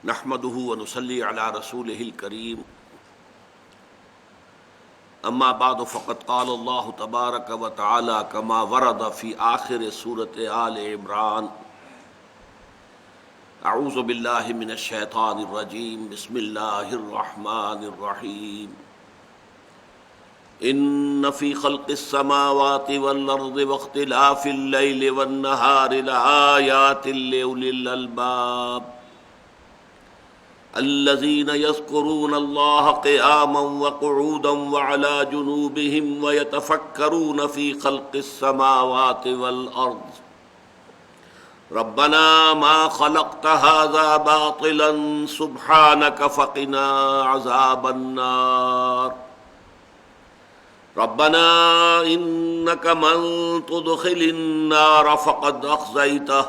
نحمده ونصلي على رسوله الكريم اما بعد فقد قال الله تبارك وتعالى كما ورد في آخر سورة آل عمران اعوذ بالله من الشيطان الرجيم بسم الله الرحمن الرحيم ان في خلق السماوات والارض واختلاف الليل والنهار لآيات لأولي الألباب الذين يذكرون الله قياما وقعودا وعلى جنوبهم ويتفكرون في خلق السماوات والأرض ربنا ما خلقت هذا باطلا سبحانك فقنا عذاب النار ربنا إنك من تدخل النار فقد أخزيته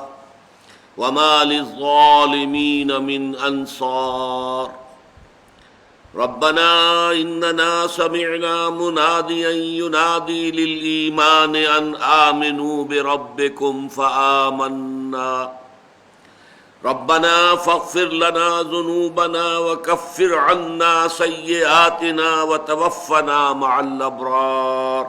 وما للظالمين من أنصار ربنا إننا سمعنا مناديا ينادي للإيمان أن آمنوا بربكم فآمنا ربنا فاغفر لنا ذنوبنا وكفر عنا سيئاتنا وتوفنا مع الأبرار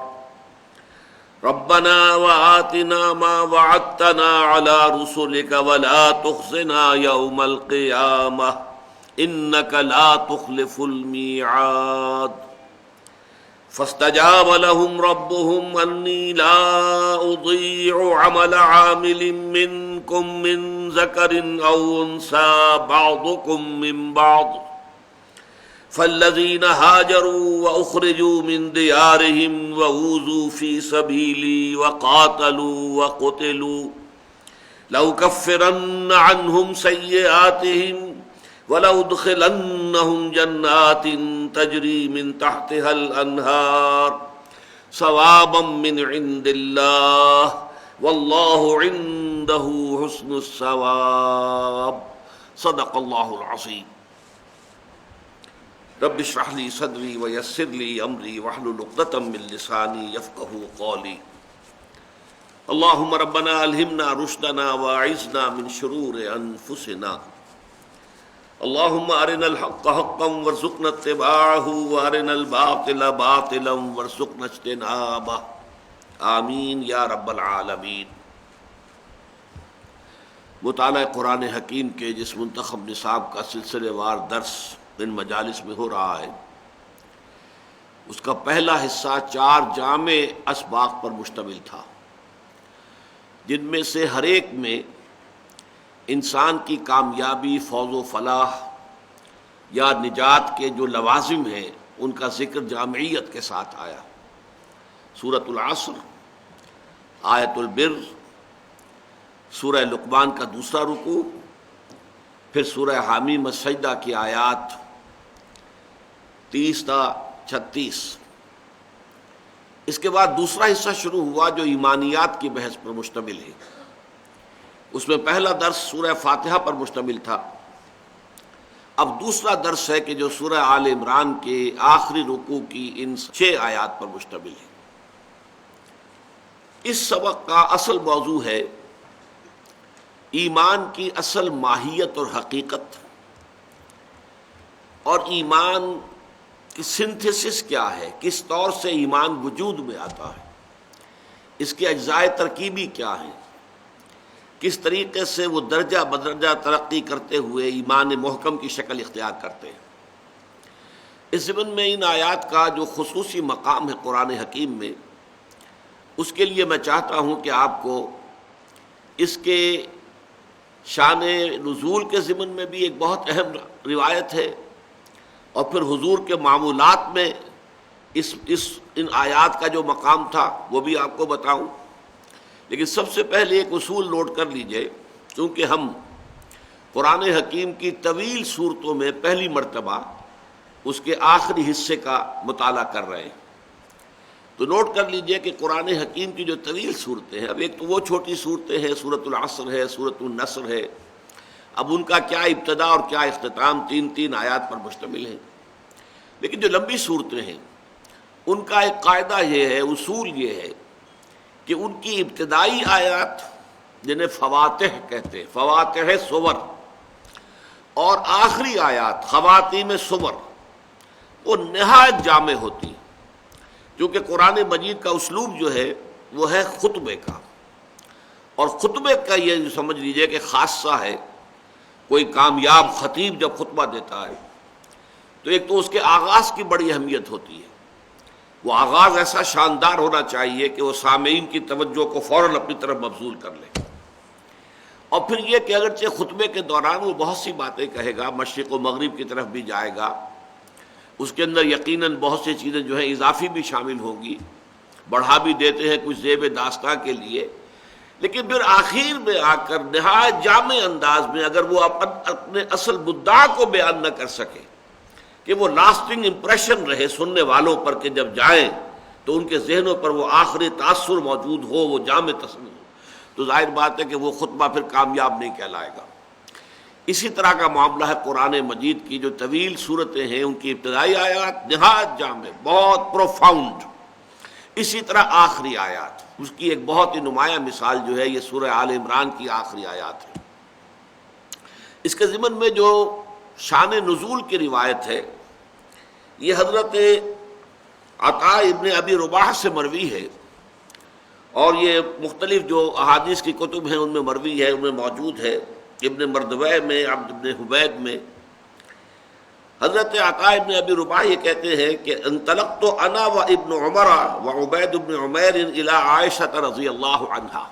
ربنا وآتنا ما وعدتنا على رسلك ولا تخزنا يوم القيامة إنك لا تخلف الميعاد فاستجاب لهم ربهم أني لا أضيع عمل عامل منكم من ذكر أو أنثى بعضكم من بعض فالذين هاجروا وأخرجوا من ديارهم وأوذوا في سبيلي وقاتلوا وقتلوا لأكفرن عنهم سيئاتهم ولأدخلنهم جنات تجري من تحتها الأنهار ثوابا من عند الله والله عنده حسن الثواب صدق الله العظيم رب اشرح لي صدري ويسر لي امري واحلل عقدة من لساني يفقهوا قولي اللهم ربنا الهمنا رشدنا واعذنا من شرور انفسنا اللهم ارنا الحق حقا وارزقنا اتباعه وارنا الباطل باطلا وارزقنا اجتنابه آمین یا رب العالمین۔ مطالعہ قرآن حکیم کے جس منتخب نصاب کا سلسلے وار درس ان مجالس میں ہو رہا ہے، اس کا پہلا حصہ 4 جامع اسباق پر مشتمل تھا، جن میں سے ہر ایک میں انسان کی کامیابی، فوز و فلاح یا نجات کے جو لوازم ہیں ان کا ذکر جامعیت کے ساتھ آیا۔ سورۃ العصر، آیت البر، سورہ لقمان کا دوسرا رکوع، پھر سورہ حامیم السجدہ کی آیات 30 تا 36۔ اس کے بعد دوسرا حصہ شروع ہوا جو ایمانیات کی بحث پر مشتمل ہے۔ اس میں پہلا درس سورہ فاتحہ پر مشتمل تھا، اب دوسرا درس ہے کہ جو سورہ آل عمران کے آخری رکوع کی ان 6 آیات پر مشتمل ہے۔ اس سبق کا اصل موضوع ہے ایمان کی اصل ماہیت اور حقیقت، اور ایمان کی سنتھیسس کیا ہے، کس طور سے ایمان وجود میں آتا ہے، اس کے اجزاء ترکیبی کیا ہیں، کس طریقے سے وہ درجہ بدرجہ ترقی کرتے ہوئے ایمان محکم کی شکل اختیار کرتے ہیں۔ اس ضمن میں ان آیات کا جو خصوصی مقام ہے قرآن حکیم میں، اس کے لیے میں چاہتا ہوں کہ آپ کو اس کے شان نزول کے ضمن میں بھی ایک بہت اہم روایت ہے، اور پھر حضور کے معمولات میں ان آیات کا جو مقام تھا وہ بھی آپ کو بتاؤں۔ لیکن سب سے پہلے ایک اصول نوٹ کر لیجئے، چونکہ ہم قرآن حکیم کی طویل صورتوں میں پہلی مرتبہ اس کے آخری حصے کا مطالعہ کر رہے ہیں، تو نوٹ کر لیجئے کہ قرآن حکیم کی جو طویل صورتیں ہیں، اب ایک تو وہ چھوٹی صورتیں ہیں، سورۃ العصر ہے، سورۃ النصر ہے، اب ان کا کیا ابتدا اور کیا اختتام 3 آیات پر مشتمل ہے۔ لیکن جو لمبی صورتیں ہیں ان کا ایک قاعدہ یہ ہے، اصول یہ ہے کہ ان کی ابتدائی آیات جنہیں فواتح کہتے ہیں، فواتح سور، اور آخری آیات خواتیم سور وہ نہایت جامع ہوتی ہیں، کیونکہ قرآن مجید کا اسلوب جو ہے وہ ہے خطبے کا، اور خطبے کا یہ سمجھ لیجئے کہ خاصہ ہے۔ کوئی کامیاب خطیب جب خطبہ دیتا ہے تو ایک تو اس کے آغاز کی بڑی اہمیت ہوتی ہے، وہ آغاز ایسا شاندار ہونا چاہیے کہ وہ سامعین کی توجہ کو فوراً اپنی طرف مبذول کر لے، اور پھر یہ کہ اگرچہ خطبے کے دوران وہ بہت سی باتیں کہے گا، مشرق و مغرب کی طرف بھی جائے گا، اس کے اندر یقیناً بہت سی چیزیں جو ہیں اضافی بھی شامل ہوں گی، بڑھا بھی دیتے ہیں کچھ زیب داستاں کے لیے، لیکن پھر آخر میں آ کر نہایت جامع انداز میں اگر وہ اپنے اصل مدعا کو بیان نہ کر سکے کہ وہ لاسٹنگ امپریشن رہے سننے والوں پر، کہ جب جائیں تو ان کے ذہنوں پر وہ آخری تاثر موجود ہو، وہ جامع تصور ہو، تو ظاہر بات ہے کہ وہ خطبہ پھر کامیاب نہیں کہلائے گا۔ اسی طرح کا معاملہ ہے قرآن مجید کی جو طویل صورتیں ہیں، ان کی ابتدائی آیات نہایت جامع، بہت پروفاؤنڈ، اسی طرح آخری آیات، اس کی ایک بہت ہی نمایاں مثال جو ہے یہ سورہ آل عمران کی آخری آیات ہے۔ اس کے ضمن میں جو شان نزول کی روایت ہے یہ حضرت عطاء ابن ابی رباح سے مروی ہے، اور یہ مختلف جو احادیث کی کتب ہیں ان میں مروی ہے، ان میں موجود ہے، ابن مردویہ میں، عبد ابن حبید میں۔ حضرت عطاء ابن ابی رباح یہ کہتے ہیں کہ انطلقت انا و ابن عمر و عبید ابن عمیر الی عائشہ رضی اللہ عنہا،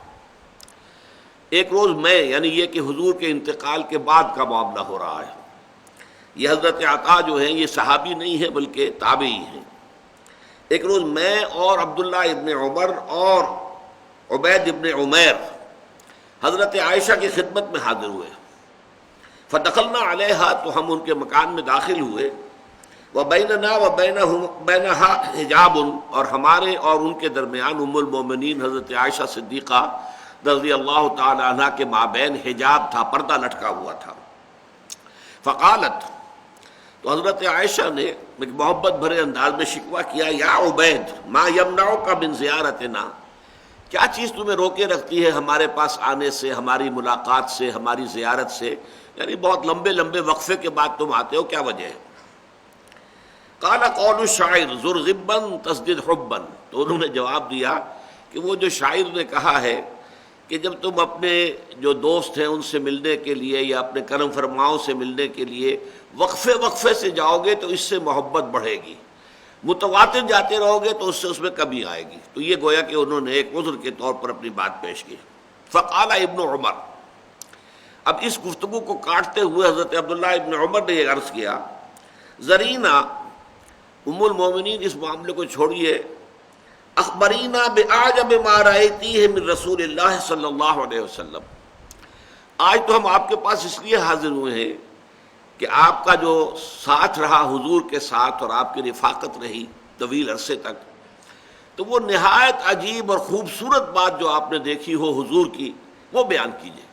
ایک روز میں، یعنی یہ کہ حضور کے انتقال کے بعد کا معاملہ ہو رہا ہے، یہ حضرت عطاء جو ہیں یہ صحابی نہیں ہیں بلکہ تابعی ہیں، ایک روز میں اور عبداللہ ابن عمر اور عبید ابن عمیر حضرت عائشہ کی خدمت میں حاضر ہوئے، فدخلنا علیہا، تو ہم ان کے مکان میں داخل ہوئے، وبیننا وبینہا حجاب، اور ہمارے اور ان کے درمیان ام المومنین حضرت عائشہ صدیقہ رضی اللہ تعالی عنہ کے مابین حجاب تھا، پردہ لٹکا ہوا تھا۔ فقالت، تو حضرت عائشہ نے ایک محبت بھرے انداز میں شکوہ کیا، یا عبید ما یمنعک من زیارتنا، کیا چیز تمہیں روکے رکھتی ہے ہمارے پاس آنے سے، ہماری ملاقات سے، ہماری زیارت سے، یعنی بہت لمبے لمبے وقفے کے بعد تم آتے ہو، کیا وجہ ہے؟ قال قول الشاعر زر غبا تزدد حبا، تو انہوں نے جواب دیا کہ وہ جو شاعر نے کہا ہے کہ جب تم اپنے جو دوست ہیں ان سے ملنے کے لیے یا اپنے کرم فرماؤں سے ملنے کے لیے وقفے وقفے سے جاؤ گے تو اس سے محبت بڑھے گی، متواتر جاتے رہو گے تو اس میں کمی آئے گی۔ تو یہ گویا کہ انہوں نے ایک عذر کے طور پر اپنی بات پیش کی۔ فقال ابن عمر، اب اس گفتگو کو کاٹتے ہوئے حضرت عبداللہ ابن عمر نے یہ عرض کیا، زرینا، ام المومنین اس معاملے کو چھوڑیے، اخبرینا بأعجب ما رأیتیہ من رسول اللہ صلی اللہ علیہ وسلم، آج تو ہم آپ کے پاس اس لیے حاضر ہوئے ہیں کہ آپ کا جو ساتھ رہا حضور کے ساتھ اور آپ کی رفاقت رہی طویل عرصے تک، تو وہ نہایت عجیب اور خوبصورت بات جو آپ نے دیکھی ہو حضور کی وہ بیان کیجیے،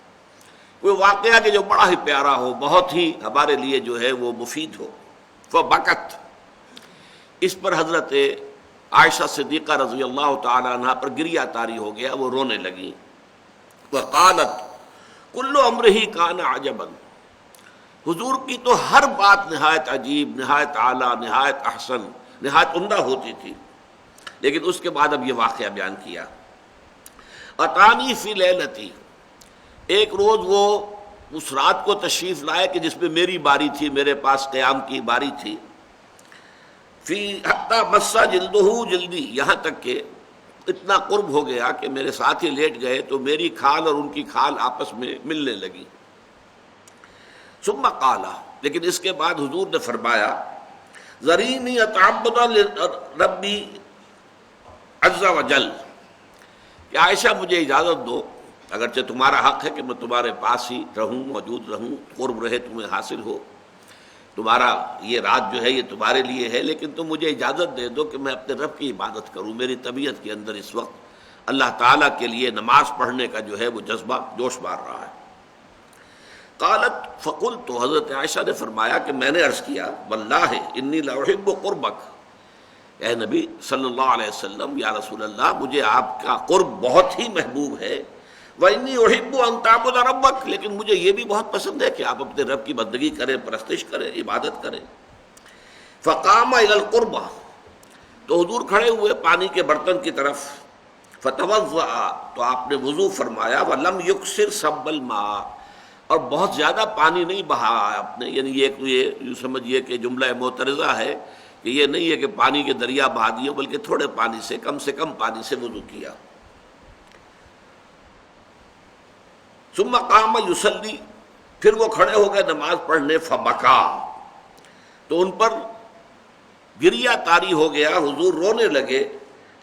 کوئی واقعہ کہ جو بڑا ہی پیارا ہو، بہت ہی ہمارے لیے جو ہے وہ مفید ہو۔ فبکت، اس پر حضرت عائشہ صدیقہ رضی اللہ تعالی عنہ پر گریہ طاری ہو گیا، وہ رونے لگی۔ وقالت کل امرہ کان عجبا، حضور کی تو ہر بات نہایت عجیب، نہایت اعلیٰ، نہایت احسن، نہایت عمدہ ہوتی تھی، لیکن اس کے بعد اب یہ واقعہ بیان کیا۔ اتانی فی لیلتی، ایک روز وہ اس رات کو تشریف لائے کہ جس میں میری باری تھی، میرے پاس قیام کی باری تھی، فی حتی مسا جلدہ جلدی، یہاں تک کہ اتنا قرب ہو گیا کہ میرے ساتھ ہی لیٹ گئے تو میری کھال اور ان کی کھال آپس میں ملنے لگی۔ ثم قال، لیکن اس کے بعد حضور نے فرمایا، ذرینی اتعبد ربی عز وجل، کہ عائشہ مجھے اجازت دو، اگرچہ تمہارا حق ہے کہ میں تمہارے پاس ہی رہوں، موجود رہوں، قرب رہے تمہیں حاصل ہو، تمہارا یہ رات جو ہے یہ تمہارے لیے ہے، لیکن تم مجھے اجازت دے دو کہ میں اپنے رب کی عبادت کروں، میری طبیعت کے اندر اس وقت اللہ تعالیٰ کے لیے نماز پڑھنے کا جو ہے وہ جذبہ جوش مار رہا ہے۔ قالت فقلت، تو حضرت عائشہ نے فرمایا کہ میں نے عرض کیا، واللہ انی لاحب قربک، اے نبی صلی اللہ علیہ وسلم، یا رسول اللہ، مجھے آپ کا قرب بہت ہی محبوب ہے، وَإِنِّي أُحِبُّ أَن تَعْبُدَ رَبَّكَ، لیکن مجھے یہ بھی بہت پسند ہے کہ آپ اپنے رب کی بندگی کریں، پرستش کریں، عبادت کریں۔ فَقَامَ إِلَى الْقُرْبَةِ، تو حضور کھڑے ہوئے پانی کے برتن کی طرف، فَتَوَضَّأَ، تو آپ نے وضو فرمایا، وَلَمْ يُكْثِرْ صَبَّ الْمَاءِ، اور بہت زیادہ پانی نہیں بہا آپ نے، یعنی یہ یوں سمجھیے کہ جملہ معترضہ ہے کہ یہ نہیں ہے کہ پانی کے دریا بہا دیے، بلکہ تھوڑے پانی سے کم پانی سے وضو کیا۔ ثم قام یصلی، پھر وہ کھڑے ہو گئے نماز پڑھنے، فبکا، تو ان پر گریا طاری ہو گیا، حضور رونے لگے،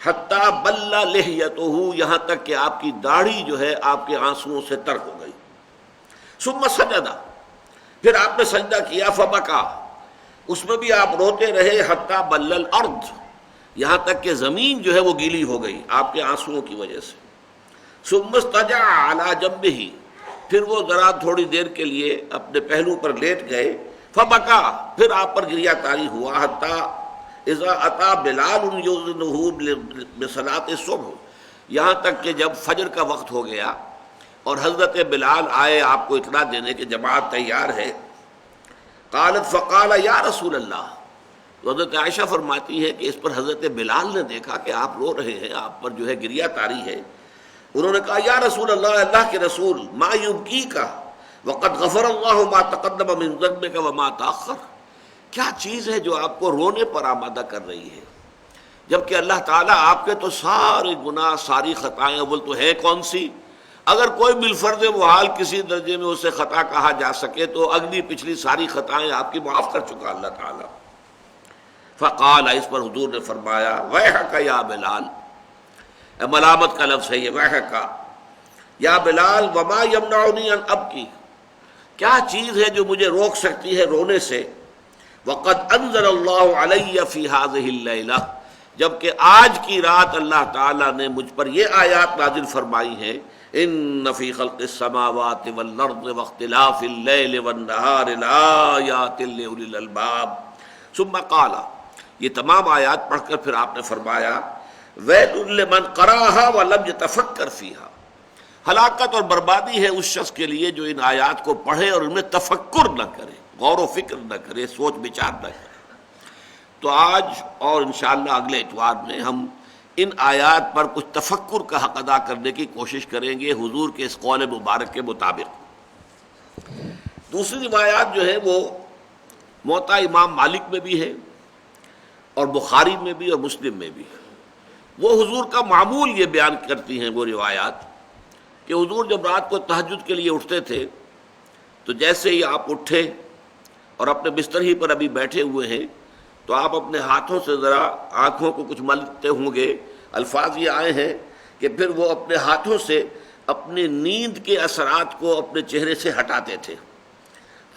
حتی بل لحیتہ، یہاں تک کہ آپ کی داڑھی جو ہے آپ کے آنسوؤں سے تر ہو گئی۔ ثم سجد، پھر آپ نے سجدہ کیا، فبکا، اس میں بھی آپ روتے رہے، حتی بل الارض، یہاں تک کہ زمین جو ہے وہ گیلی ہو گئی آپ کے آنسوؤں کی وجہ سے۔ ثم استجع علی جنبہ، پھر وہ ذرا تھوڑی دیر کے لیے اپنے پہلو پر لیٹ گئے، فبکا، پھر آپ پر گریا طاری ہوا، حتی اذا اتی بلال یؤذنہ بصلاۃ الصبح، یہاں تک کہ جب فجر کا وقت ہو گیا اور حضرت بلال آئے آپ کو اطلاع دینے کہ جماعت تیار ہے۔ قالت فقال یا رسول اللہ، تو حضرت عائشہ فرماتی ہے کہ اس پر حضرت بلال نے دیکھا کہ آپ رو رہے ہیں، آپ پر جو ہے گریا طاری ہے، انہوں نے کہا یا رسول اللہ، اللہ کے رسول، ما یبکیک وقد غفر اللہ ما تقدم من ذنبک وما تاخر، کیا چیز ہے جو آپ کو رونے پر آمادہ کر رہی ہے، جبکہ اللہ تعالیٰ آپ کے تو سارے گناہ، ساری خطائیں، اول تو ہے کون سی، اگر کوئی بالفرض محال کسی درجے میں اسے خطا کہا جا سکے تو اگلی پچھلی ساری خطائیں آپ کی معاف کر چکا اللہ تعالیٰ۔ فقال، اس پر حضور نے فرمایا، ویحک یا بلال، ملامت کا لفظ ہے یہ، ویحک یا بلال، وما یمنعنی ان ابکی، کیا چیز ہے جو مجھے روک سکتی ہے رونے سے، وقد انزل اللہ علی فی ہذہ اللیلہ، جبکہ آج کی رات اللہ تعالیٰ نے مجھ پر یہ آیات نازل فرمائی ہیں، ان فی خلق السماوات والارض واختلاف اللیل والنہار لآیات لأولی الالباب۔ ثم قال، یہ تمام آیات پڑھ کر پھر آپ نے فرمایا، ویل لمن قرأها ولم يتفکر فیہا، ہلاکت اور بربادی ہے اس شخص کے لیے جو ان آیات کو پڑھے اور ان میں تفکر نہ کرے، غور و فکر نہ کرے، سوچ بچار نہ کرے۔ تو آج اور انشاءاللہ اگلے اتوار میں ہم ان آیات پر کچھ تفکر کا حق ادا کرنے کی کوشش کریں گے حضور کے اس قول مبارک کے مطابق۔ دوسری روایات جو ہے وہ موطا امام مالک میں بھی ہے اور بخاری میں بھی اور مسلم میں بھی، وہ حضور کا معمول یہ بیان کرتی ہیں وہ روایات کہ حضور جب رات کو تہجد کے لیے اٹھتے تھے تو جیسے ہی آپ اٹھے اور اپنے بستر ہی پر ابھی بیٹھے ہوئے ہیں تو آپ اپنے ہاتھوں سے ذرا آنکھوں کو کچھ ملتے ہوں گے، الفاظ یہ آئے ہیں کہ پھر وہ اپنے ہاتھوں سے اپنی نیند کے اثرات کو اپنے چہرے سے ہٹاتے تھے۔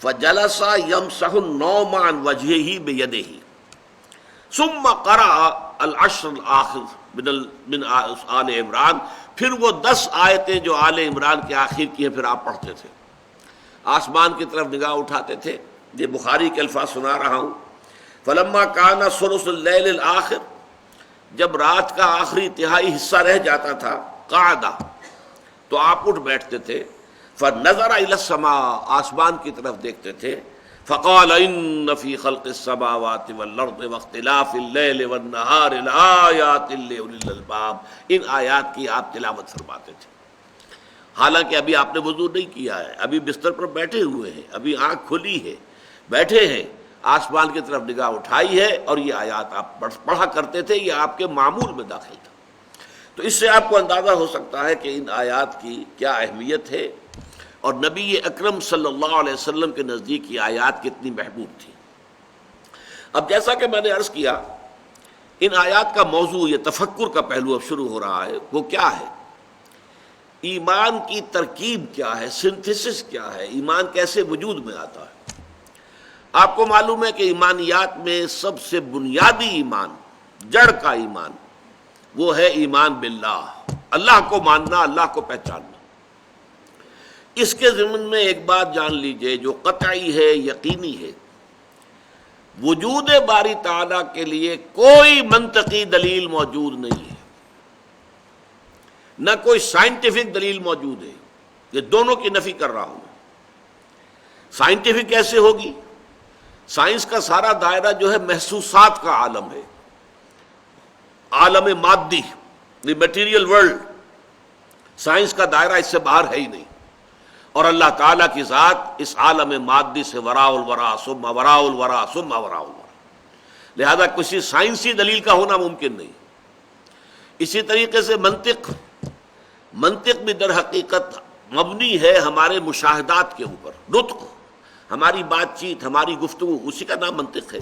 فجلس یمسح النوم عن وجهه بيده ثم قرأ العشر الآخر من آل عمران، پھر وہ 10 آیتیں جو آل عمران کے آخر کی ہیں پھر آپ پڑھتے تھے، آسمان کی طرف نگاہ اٹھاتے تھے۔ یہ بخاری کے الفاظ سنا رہا ہوں۔ فلما کان ثلث اللیل الآخر، جب رات کا آخری تہائی حصہ رہ جاتا تھا، قعد، تو آپ اٹھ بیٹھتے تھے، فنظر الی السماء، آسمان کی طرف دیکھتے تھے، فقال ان فی خلق السماوات والارض واختلاف اللیل والنہار لآیات لأولی الالباب، ان آیات کی آپ تلاوت فرماتے تھے، حالانکہ ابھی آپ نے وضو نہیں کیا ہے، ابھی بستر پر بیٹھے ہوئے ہیں، ابھی آنکھ کھلی ہے، بیٹھے ہیں، آسمان کی طرف نگاہ اٹھائی ہے اور یہ آیات آپ پڑھا کرتے تھے، یہ آپ کے معمول میں داخل تھا۔ تو اس سے آپ کو اندازہ ہو سکتا ہے کہ ان آیات کی کیا اہمیت ہے اور نبی اکرم صلی اللہ علیہ وسلم کے نزدیک یہ آیات کتنی محبوب تھی۔ اب جیسا کہ میں نے عرض کیا، ان آیات کا موضوع، یہ تفکر کا پہلو اب شروع ہو رہا ہے، وہ کیا ہے؟ ایمان کی ترکیب کیا ہے، سنتھسس کیا ہے، ایمان کیسے وجود میں آتا ہے؟ آپ کو معلوم ہے کہ ایمانیات میں سب سے بنیادی ایمان، جڑ کا ایمان، وہ ہے ایمان باللہ، اللہ کو ماننا، اللہ کو پہچاننا۔ اس کے ضمن میں ایک بات جان لیجئے جو قطعی ہے، یقینی ہے، وجود باری تعالیٰ کے لیے کوئی منطقی دلیل موجود نہیں ہے، نہ کوئی سائنٹیفک دلیل موجود ہے. یہ دونوں کی نفی کر رہا ہوں. سائنٹیفک کیسے ہوگی؟ سائنس کا سارا دائرہ جو ہے محسوسات کا عالم ہے، عالم مادی، دی میٹیریل ورلڈ. سائنس کا دائرہ اس سے باہر ہے ہی نہیں. اور اللہ تعالیٰ کی ذات اس عالم مادی سے وراء الورا ثم وراء الورا ثم وراء الورا، لہذا کسی سائنسی دلیل کا ہونا ممکن نہیں. اسی طریقے سے منطق بھی در حقیقت مبنی ہے ہمارے مشاہدات کے اوپر. نطق، ہماری بات چیت، ہماری گفتگو، اسی کا نام منطق ہے.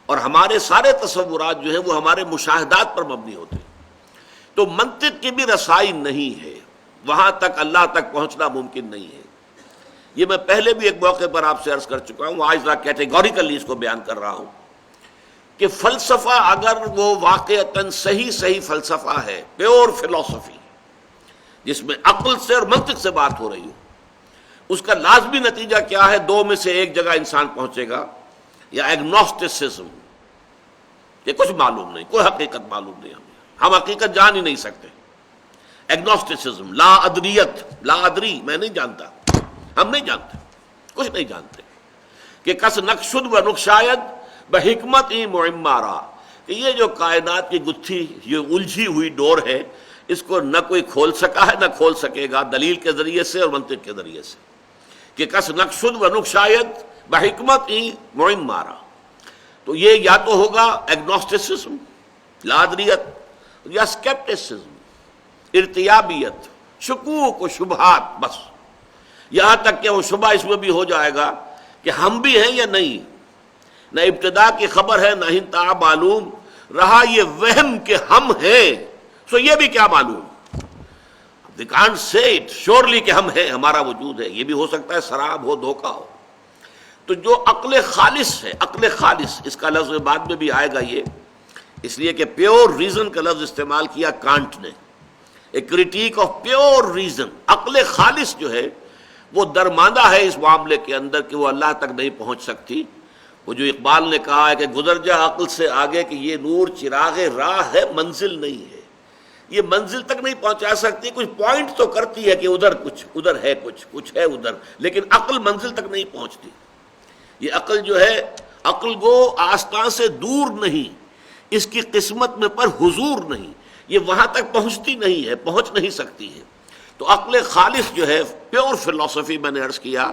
اور ہمارے سارے تصورات جو ہیں وہ ہمارے مشاہدات پر مبنی ہوتے ہیں. تو منطق کی بھی رسائی نہیں ہے، وہاں تک اللہ تک پہنچنا ممکن نہیں ہے. یہ میں پہلے بھی ایک موقع پر آپ سے عرض کر چکا ہوں، آج ذرا کیٹیگوریکلی اس کو بیان کر رہا ہوں کہ فلسفہ اگر وہ واقعتاً صحیح فلسفہ ہے، پیور فلسفی، جس میں عقل سے اور منطق سے بات ہو رہی ہو، اس کا لازمی نتیجہ کیا ہے؟ دو میں سے ایک جگہ انسان پہنچے گا، یا ایگنوسٹسزم کہ کچھ معلوم نہیں، کوئی حقیقت معلوم نہیں، ہم حقیقت جان ہی نہیں سکتے. ایگنوسٹسزم، لا ادریت، لا ادری، میں نہیں جانتا، ہم نہیں جانتے، کچھ نہیں جانتے. کہ کس نقشد و نقشاید بحکمت ای معمارا، کہ یہ جو کائنات کی گتھی، یہ الجھی ہوئی ڈور ہے، اس کو نہ کوئی کھول سکا ہے نہ کھول سکے گا دلیل کے ذریعے سے اور منطق کے ذریعے سے. کہ کس نقشد و نقشاید بحکمت ای معمارا، تو یہ یا تو ہوگا ایگنوسٹسزم، لادریت، یا اسکیپٹسزم، ارتیابیت، شکوک و شبہات. بس یہاں تک کہ وہ شبہ اس میں بھی ہو جائے گا کہ ہم بھی ہیں یا نہیں، نہ ابتدا کی خبر ہے نہ انتہا معلوم، رہا یہ وہم کہ ہم ہیں، سو یہ بھی کیا معلوم. We can't say it surely کہ ہم ہیں، ہمارا وجود ہے. یہ بھی ہو سکتا ہے سراب ہو، دھوکہ ہو. تو جو عقل خالص ہے، عقل خالص، اس کا لفظ بعد میں بھی آئے گا، یہ اس لیے کہ پیور ریزن کا لفظ استعمال کیا کانٹ نے، ایک کریٹیک آف پیور ریزن. عقل خالص جو ہے وہ درماندہ ہے اس معاملے کے اندر کہ وہ اللہ تک نہیں پہنچ سکتی. وہ جو اقبال نے کہا ہے کہ گزر جا عقل سے آگے کہ یہ نور چراغ راہ ہے، منزل نہیں ہے. یہ منزل تک نہیں پہنچا سکتی، کچھ پوائنٹ تو کرتی ہے کہ ادھر کچھ، ادھر ہے کچھ ہے ادھر، لیکن عقل منزل تک نہیں پہنچتی. یہ عقل جو ہے، عقل گو آستان سے دور نہیں، اس کی قسمت میں پر حضور نہیں، یہ وہاں تک پہنچتی نہیں ہے، پہنچ نہیں سکتی ہے. تو عقل خالص جو ہے، پیور فلسفی، میں نے عرض کیا،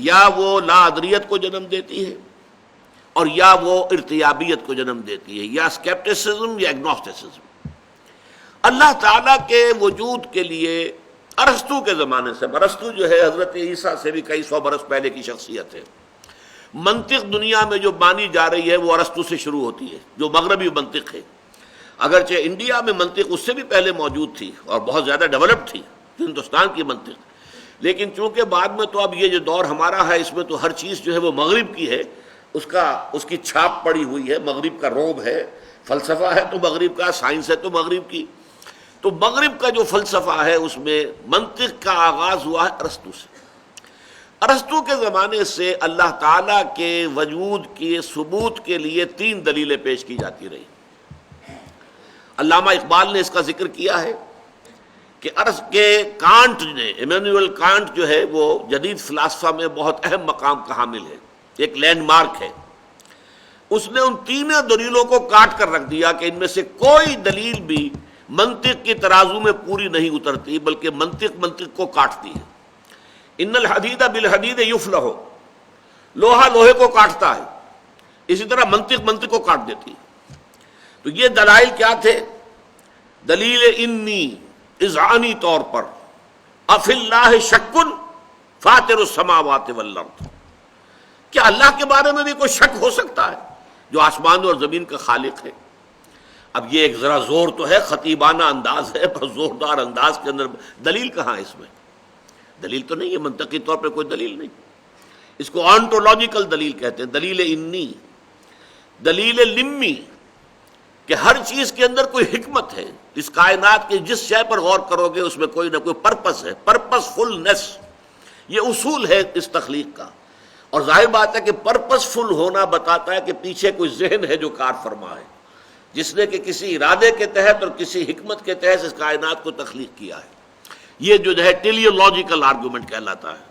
یا وہ لا ادریت کو جنم دیتی ہے اور یا وہ ارتیابیت کو جنم دیتی ہے، یا اسکیپٹسزم یا ایگنوسٹسزم. اللہ تعالیٰ کے وجود کے لیے ارسطو کے زمانے سے، ارسطو جو ہے حضرت عیسیٰ سے بھی کئی سو برس پہلے کی شخصیت ہے. منطق دنیا میں جو مانی جا رہی ہے وہ ارسطو سے شروع ہوتی ہے، جو مغربی منطق ہے. اگرچہ انڈیا میں منطق اس سے بھی پہلے موجود تھی اور بہت زیادہ ڈیولپ تھی، ہندوستان کی منطق، لیکن چونکہ بعد میں تو اب یہ جو دور ہمارا ہے، اس میں تو ہر چیز جو ہے وہ مغرب کی ہے، اس کی چھاپ پڑی ہوئی ہے، مغرب کا روب ہے. فلسفہ ہے تو مغرب کا، سائنس ہے تو مغرب کی. تو مغرب کا جو فلسفہ ہے اس میں منطق کا آغاز ہوا ہے ارسطو سے. ارسطو کے زمانے سے اللہ تعالیٰ کے وجود کے ثبوت کے لیے 3 دلیلیں پیش کی جاتی رہی. علامہ اقبال نے اس کا ذکر کیا ہے کہ کانٹ نے، ایمینوئل کانٹ جو ہے وہ جدید فلسفہ میں بہت اہم مقام کا حامل ہے، ایک لینڈ مارک ہے. اس نے ان 3 دلیلوں کو کاٹ کر رکھ دیا کہ ان میں سے کوئی دلیل بھی منطق کی ترازو میں پوری نہیں اترتی، بلکہ منطق کو کاٹتی ہے. ان الحدید بالحدید یفلح، لوہا لوہے کو کاٹتا ہے، اسی طرح منطق کو کاٹ دیتی ہے. تو یہ دلائل کیا تھے؟ دلیل انی، اذعانی طور پر، افی اللہ شک فاطر السماوات والارض، کیا اللہ کے بارے میں بھی کوئی شک ہو سکتا ہے جو آسمان اور زمین کا خالق ہے؟ اب یہ ایک ذرا زور تو ہے، خطیبانہ انداز ہے، پر زوردار انداز کے اندر دلیل کہاں ہے؟ اس میں دلیل تو نہیں ہے، منطقی طور پہ کوئی دلیل نہیں. اس کو آنٹولوجیکل دلیل کہتے ہیں، دلیل انی. دلیل لمی، کہ ہر چیز کے اندر کوئی حکمت ہے. اس کائنات کی جس شے پر غور کرو گے اس میں کوئی نہ کوئی پرپس ہے، پرپس فلنس، یہ اصول ہے اس تخلیق کا. اور ظاہر بات ہے کہ پرپس فل ہونا بتاتا ہے کہ پیچھے کوئی ذہن ہے جو کار فرما ہے. جس نے کہ کسی ارادے کے تحت اور کسی حکمت کے تحت اس کائنات کو تخلیق کیا ہے. یہ جو ہے ٹیلیولوجیکل آرگومنٹ کہلاتا ہے.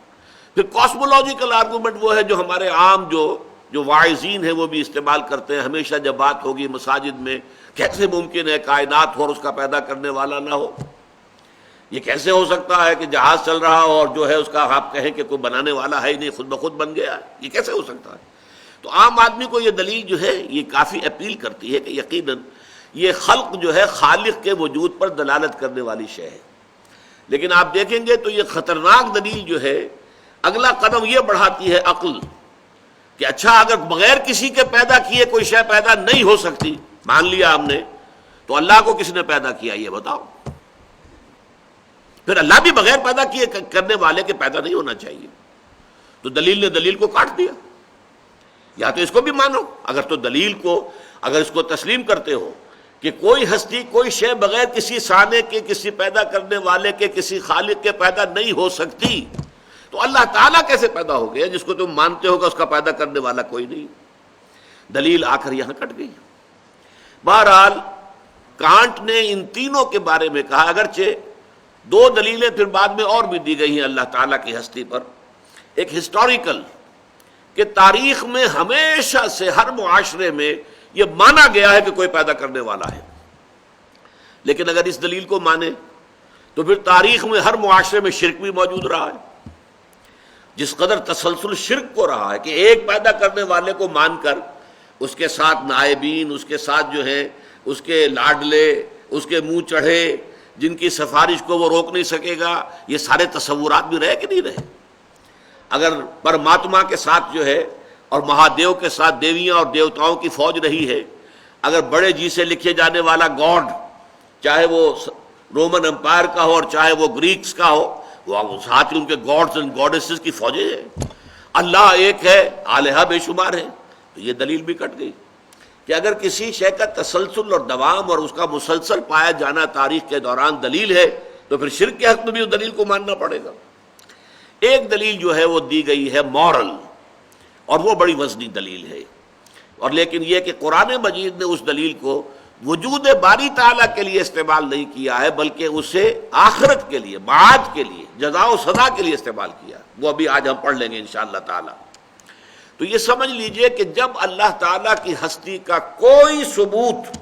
پھر کاسمولوجیکل آرگومنٹ وہ ہے جو ہمارے عام جو واعظین ہیں وہ بھی استعمال کرتے ہیں ہمیشہ جب بات ہوگی مساجد میں. کیسے ممکن ہے کائنات ہو اور اس کا پیدا کرنے والا نہ ہو؟ یہ کیسے ہو سکتا ہے کہ جہاز چل رہا ہو اور جو ہے اس کا آپ کہیں کہ کوئی بنانے والا ہے ہی نہیں، خود بخود بن گیا ہے؟ یہ کیسے ہو سکتا ہے؟ تو عام آدمی کو یہ دلیل جو ہے یہ کافی اپیل کرتی ہے کہ یقیناً یہ خلق جو ہے خالق کے وجود پر دلالت کرنے والی شے ہے. لیکن آپ دیکھیں گے تو یہ خطرناک دلیل جو ہے اگلا قدم یہ بڑھاتی ہے عقل کہ اچھا اگر بغیر کسی کے پیدا کیے کوئی شے پیدا نہیں ہو سکتی، مان لیا ہم نے، تو اللہ کو کس نے پیدا کیا یہ بتاؤ. پھر اللہ بھی بغیر پیدا کیے کرنے والے کے پیدا نہیں ہونا چاہیے. تو دلیل نے دلیل کو کاٹ دیا. یا تو اس کو بھی مانو، اگر تو دلیل کو اگر اس کو تسلیم کرتے ہو کہ کوئی ہستی کوئی شے بغیر کسی صانع کے، کسی پیدا کرنے والے کے، کسی خالق کے پیدا نہیں ہو سکتی، تو اللہ تعالیٰ کیسے پیدا ہو گیا جس کو تم مانتے ہو کہ اس کا پیدا کرنے والا کوئی نہیں؟ دلیل آ کر یہاں کٹ گئی. بہرحال کانٹ نے ان تینوں کے بارے میں کہا، اگرچہ دو دلیلیں پھر بعد میں اور بھی دی گئی ہیں اللہ تعالیٰ کی ہستی پر. ایک ہسٹوریکل کہ تاریخ میں ہمیشہ سے ہر معاشرے میں یہ مانا گیا ہے کہ کوئی پیدا کرنے والا ہے. لیکن اگر اس دلیل کو مانے تو پھر تاریخ میں ہر معاشرے میں شرک بھی موجود رہا ہے. جس قدر تسلسل شرک کو رہا ہے کہ ایک پیدا کرنے والے کو مان کر اس کے ساتھ نائبین، اس کے ساتھ جو ہیں اس کے لاڈلے، اس کے منہ چڑھے، جن کی سفارش کو وہ روک نہیں سکے گا، یہ سارے تصورات بھی رہے کہ نہیں رہے؟ اگر پرماتما کے ساتھ جو ہے اور مہادیو کے ساتھ دیویاں اور دیوتاؤں کی فوج رہی ہے، اگر بڑے جی سے لکھے جانے والا گاڈ چاہے وہ رومن امپائر کا ہو اور چاہے وہ گریکس کا ہو، وہ ساتھ ہی ان کے گاڈز اینڈ گاڈیسز کی فوجیں ہیں. اللہ ایک ہے، آلہہ بے شمار ہیں. تو یہ دلیل بھی کٹ گئی کہ اگر کسی شے کا تسلسل اور دوام اور اس کا مسلسل پایا جانا تاریخ کے دوران دلیل ہے تو پھر شرک کے حق میں بھی اس دلیل کو ماننا پڑے گا. ایک دلیل جو ہے وہ دی گئی ہے مورل، اور وہ بڑی وزنی دلیل ہے. اور لیکن یہ کہ قرآن مجید نے اس دلیل کو وجود باری تعالیٰ کے لیے استعمال نہیں کیا ہے، بلکہ اسے آخرت کے لیے، معاد کے لیے، جزا و سزا کے لیے استعمال کیا. وہ ابھی آج ہم پڑھ لیں گے انشاءاللہ تعالیٰ. تو یہ سمجھ لیجئے کہ جب اللہ تعالیٰ کی ہستی کا کوئی ثبوت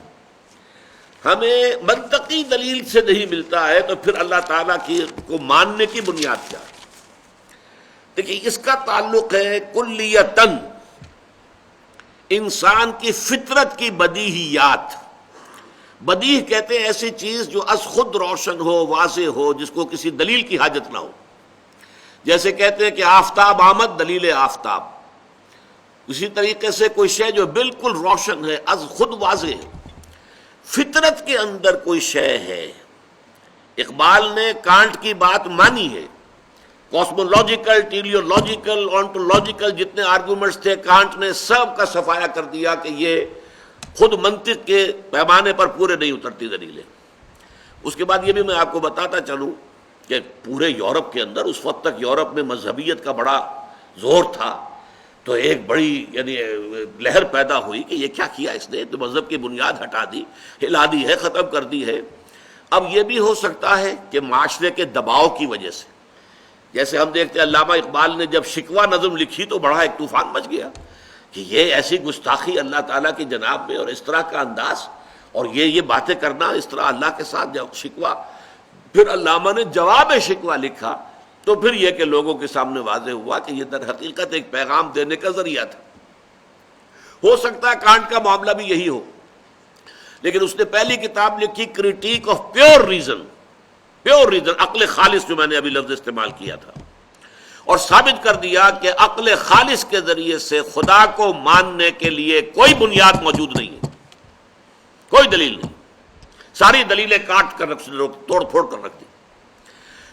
ہمیں منطقی دلیل سے نہیں ملتا ہے تو پھر اللہ تعالیٰ کی کو ماننے کی بنیاد کیا ہے؟ دیکھیے اس کا تعلق ہے کلیتاً انسان کی فطرت کی بدیہیات. بدیہ کہتے ہیں ایسی چیز جو از خود روشن ہو، واضح ہو، جس کو کسی دلیل کی حاجت نہ ہو. جیسے کہتے ہیں کہ آفتاب آمد، دلیل آفتاب. اسی طریقے سے کوئی شے جو بالکل روشن ہے، از خود واضح ہے. فطرت کے اندر کوئی شے ہے. اقبال نے کانٹ کی بات مانی ہے. کاسمولوجیکل، ٹیلیولوجیکل، آنٹولوجیکل جتنے آرگومنٹس تھے کانٹ نے سب کا صفایا کر دیا کہ یہ خود منطق کے پیمانے پر پورے نہیں اترتی دلیلیں. اس کے بعد یہ بھی میں آپ کو بتاتا چلوں کہ پورے یورپ کے اندر اس وقت تک یورپ میں مذہبیت کا بڑا زور تھا، تو ایک بڑی یعنی لہر پیدا ہوئی کہ یہ کیا کیا اس نے، تو مذہب کی بنیاد ہٹا دی، ہلا دی ہے، ختم کر دی ہے. اب یہ بھی ہو سکتا ہے کہ معاشرے کے دباؤ کی وجہ سے، جیسے ہم دیکھتے ہیں علامہ اقبال نے جب شکوہ نظم لکھی تو بڑا ایک طوفان مچ گیا کہ یہ ایسی گستاخی اللہ تعالیٰ کی جناب میں، اور اس طرح کا انداز، اور یہ باتیں کرنا اس طرح اللہ کے ساتھ جب شکوہ. پھر علامہ نے جواب شکوہ لکھا تو پھر یہ کہ لوگوں کے سامنے واضح ہوا کہ یہ در حقیقت ایک پیغام دینے کا ذریعہ تھا. ہو سکتا ہے کانٹ کا معاملہ بھی یہی ہو، لیکن اس نے پہلی کتاب لکھی critique of pure reason, pure reason, عقل خالص جو میں نے ابھی لفظ استعمال کیا تھا، اور ثابت کر دیا کہ عقل خالص کے ذریعے سے خدا کو ماننے کے لیے کوئی بنیاد موجود نہیں ہے، کوئی دلیل نہیں. ساری دلیلیں کاٹ کر توڑ پھوڑ کر رکھ دی.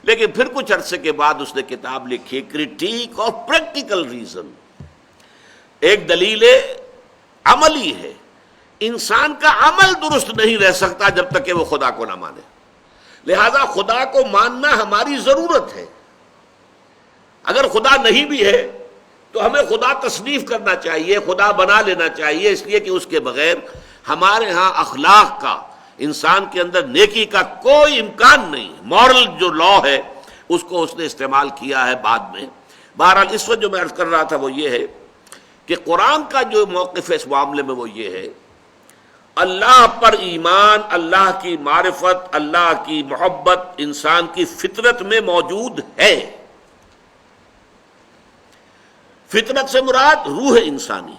لیکن پھر کچھ عرصے کے بعد اس نے کتاب لکھی کریٹیک آف پریکٹیکل ریزن. ایک دلیل عملی ہے. انسان کا عمل درست نہیں رہ سکتا جب تک کہ وہ خدا کو نہ مانے، لہذا خدا کو ماننا ہماری ضرورت ہے. اگر خدا نہیں بھی ہے تو ہمیں خدا تصنیف کرنا چاہیے، خدا بنا لینا چاہیے، اس لیے کہ اس کے بغیر ہمارے ہاں اخلاق کا، انسان کے اندر نیکی کا کوئی امکان نہیں. مورل جو لا ہے اس کو اس نے استعمال کیا ہے بعد میں. بہرحال اس وقت جو میں عرض کر رہا تھا وہ یہ ہے کہ قرآن کا جو موقف ہے اس معاملے میں وہ یہ ہے، اللہ پر ایمان، اللہ کی معرفت، اللہ کی محبت انسان کی فطرت میں موجود ہے. فطرت سے مراد روح انسانی.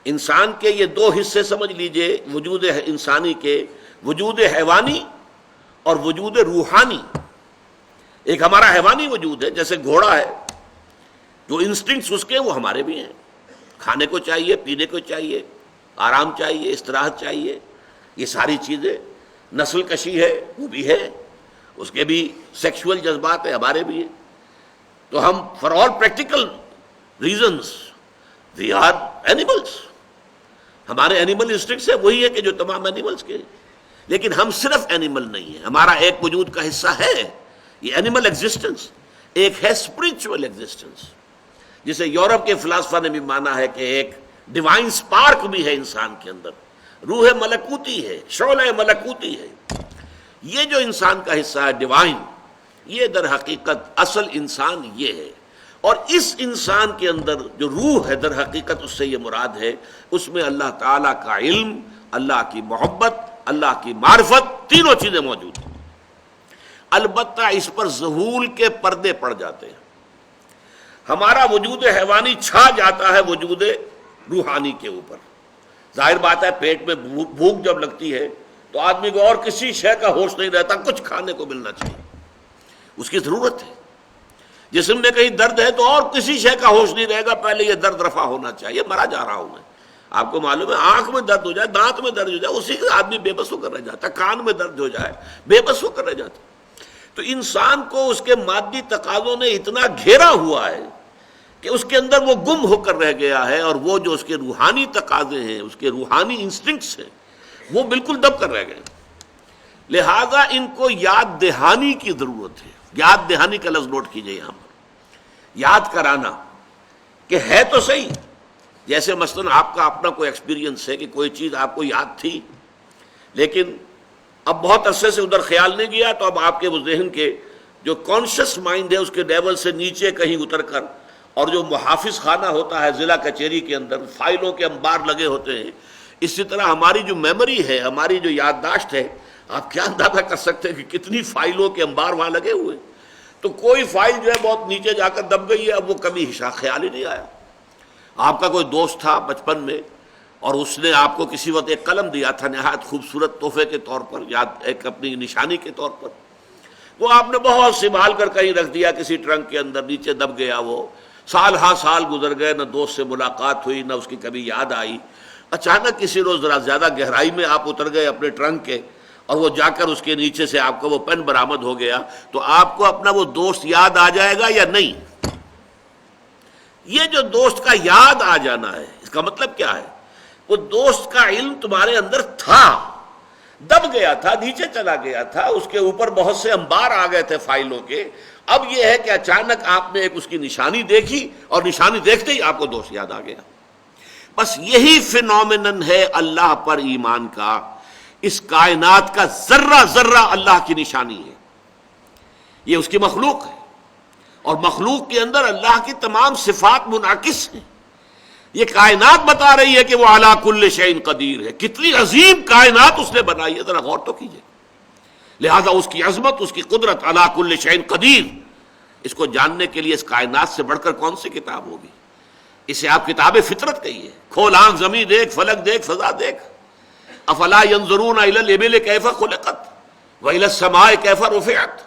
انسان کے یہ دو حصے سمجھ لیجئے وجود انسانی کے، وجود حیوانی اور وجود روحانی. ایک ہمارا حیوانی وجود ہے، جیسے گھوڑا ہے، جو انسٹنکٹس اس کے وہ ہمارے بھی ہیں. کھانے کو چاہیے، پینے کو چاہیے، آرام چاہیے، استراحت چاہیے، یہ ساری چیزیں. نسل کشی ہے وہ بھی ہے، اس کے بھی سیکشول جذبات ہیں، ہمارے بھی ہیں. تو ہم for all practical reasons we are animals. ہمارے اینیمل انسٹنکٹس ہے وہی ہے کہ جو تمام اینیملس کے. لیکن ہم صرف اینیمل نہیں ہیں، ہمارا ایک وجود کا حصہ ہے یہ اینیمل ایگزسٹنس، ایک ہے اسپرچول ایگزسٹنس، جسے یورپ کے فلاسفہ نے بھی مانا ہے کہ ایک ڈیوائن سپارک بھی ہے انسان کے اندر، روح ملکوتی ہے، شعلہ ملکوتی ہے. یہ جو انسان کا حصہ ہے ڈیوائن، یہ در حقیقت اصل انسان یہ ہے. اور اس انسان کے اندر جو روح ہے در حقیقت اس سے یہ مراد ہے، اس میں اللہ تعالیٰ کا علم، اللہ کی محبت، اللہ کی معرفت، تینوں چیزیں موجود ہیں. البتہ اس پر ظہول کے پردے پڑ جاتے ہیں. ہمارا وجود حیوانی چھا جاتا ہے وجود روحانی کے اوپر. ظاہر بات ہے پیٹ میں بھوک جب لگتی ہے تو آدمی کو اور کسی شے کا ہوش نہیں رہتا، کچھ کھانے کو ملنا چاہیے، اس کی ضرورت ہے. جسم میں کہیں درد ہے تو اور کسی شے کا ہوش نہیں رہے گا، پہلے یہ درد رفع ہونا چاہیے، مرا جا رہا ہوں میں. آپ کو معلوم ہے آنکھ میں درد ہو جائے، دانت میں درد ہو جائے، اسی سے آدمی بے بس ہو کر رہ جاتا ہے. کان میں درد ہو جائے بے بس ہو کر رہ جاتا ہے. تو انسان کو اس کے مادی تقاضوں نے اتنا گھیرا ہوا ہے کہ اس کے اندر وہ گم ہو کر رہ گیا ہے، اور وہ جو اس کے روحانی تقاضے ہیں، اس کے روحانی انسٹنکٹس ہیں، وہ بالکل دب کر رہ گئے. لہذا ان کو یاد دہانی کی ضرورت ہے. یاد دہانی کا لفظ نوٹ کیجئے یہاں پر، یاد کرانا کہ ہے تو صحیح. جیسے مثلا آپ کا اپنا کوئی ایکسپیرینس ہے کہ کوئی چیز آپ کو یاد تھی لیکن اب بہت عرصے سے ادھر خیال نہیں گیا، تو اب آپ کے وہ ذہن کے جو کانشیس مائنڈ ہے اس کے لیول سے نیچے کہیں اتر کر، اور جو محافظ خانہ ہوتا ہے ضلع کچہری کے اندر فائلوں کے انبار لگے ہوتے ہیں، اسی طرح ہماری جو میموری ہے، ہماری جو یادداشت ہے، آپ کیا اندازہ کر سکتے ہیں کہ کتنی فائلوں کے انبار وہاں لگے ہوئے. تو کوئی فائل جو ہے بہت نیچے جا کر دب گئی ہے، اب وہ کبھی خیال ہی نہیں آیا. آپ کا کوئی دوست تھا بچپن میں اور اس نے آپ کو کسی وقت ایک قلم دیا تھا نہایت خوبصورت تحفے کے طور پر، یاد ایک اپنی نشانی کے طور پر. وہ آپ نے بہت سنبھال کر کہیں رکھ دیا کسی ٹرنک کے اندر، نیچے دب گیا. وہ سال ہاں سال گزر گئے، نہ دوست سے ملاقات ہوئی، نہ اس کی کبھی یاد آئی. اچانک کسی روز ذرا زیادہ گہرائی میں آپ اتر گئے اپنے ٹرنک کے، اور وہ جا کر اس کے نیچے سے آپ کا وہ پین برآمد ہو گیا. تو آپ کو اپنا وہ دوست یاد آ جائے گا یا نہیں؟ یہ جو دوست کا یاد آ جانا ہے، اس کا مطلب کیا ہے؟ وہ دوست کا علم تمہارے اندر تھا، دب گیا تھا، نیچے چلا گیا تھا، اس کے اوپر بہت سے انبار آ گئے تھے فائلوں کے. اب یہ ہے کہ اچانک آپ نے ایک اس کی نشانی دیکھی اور نشانی دیکھتے ہی آپ کو دوست یاد آ گیا. بس یہی فینومینن ہے اللہ پر ایمان کا. اس کائنات کا ذرہ ذرہ اللہ کی نشانی ہے، یہ اس کی مخلوق ہے، اور مخلوق کے اندر اللہ کی تمام صفات منعکس ہیں. یہ کائنات بتا رہی ہے کہ وہ علی کل شیء قدیر ہے. کتنی عظیم کائنات اس نے بنائی ہے، ذرا غور تو کیجئے. لہذا اس کی عظمت، اس کی قدرت، علی کل شیء قدیر، اس کو جاننے کے لیے اس کائنات سے بڑھ کر کون سی کتاب ہوگی؟ اسے آپ کتاب فطرت کہیے. کھول آنکھ، زمین دیکھ، فلک دیکھ، فضا دیکھ. افلا ينظرون الى الابل كيف خلقت والى السماء كيف رفعت